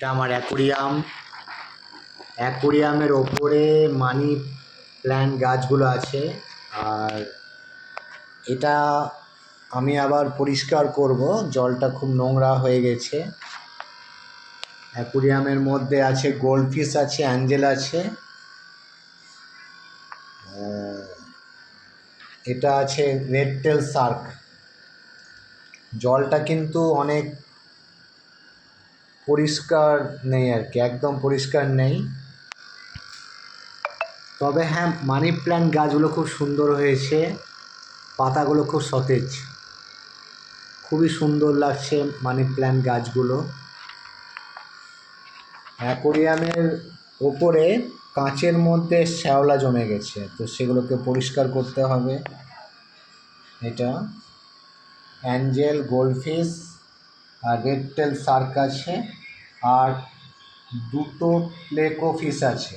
এটা আমার অ্যাকুরিয়ামের ওপরে মানি প্ল্যান্ট গাছগুলো আছে। আর এটা আমি আবার পরিষ্কার করব, জলটা খুব নোংরা হয়ে গেছে। অ্যাকুরিয়ামের মধ্যে আছে গোল্ডফিশ আছে, অ্যাঞ্জেল আছে, এটা আছে রেড টেল শার্ক। জলটা কিন্তু অনেক পরিষ্কার নেই আর কি, একদম পরিষ্কার নেই। তবে হ্যাঁ, মানি প্ল্যান্ট গাছগুলো খুব সুন্দর হয়েছে, পাতাগুলো খুব সতেজ, খুবই সুন্দর লাগছে মানি প্ল্যান্ট গাছগুলো। অ্যাকোরিয়ামের ওপরে কাঁচের মধ্যে শ্যাওলা জমে গেছে, তো সেগুলোকে পরিষ্কার করতে হবে। এটা অ্যাঞ্জেল, গোল্ডফিশ আর রেড টেল শার্ক আছে, আর দুটো প্লেকো ফিশ আছে।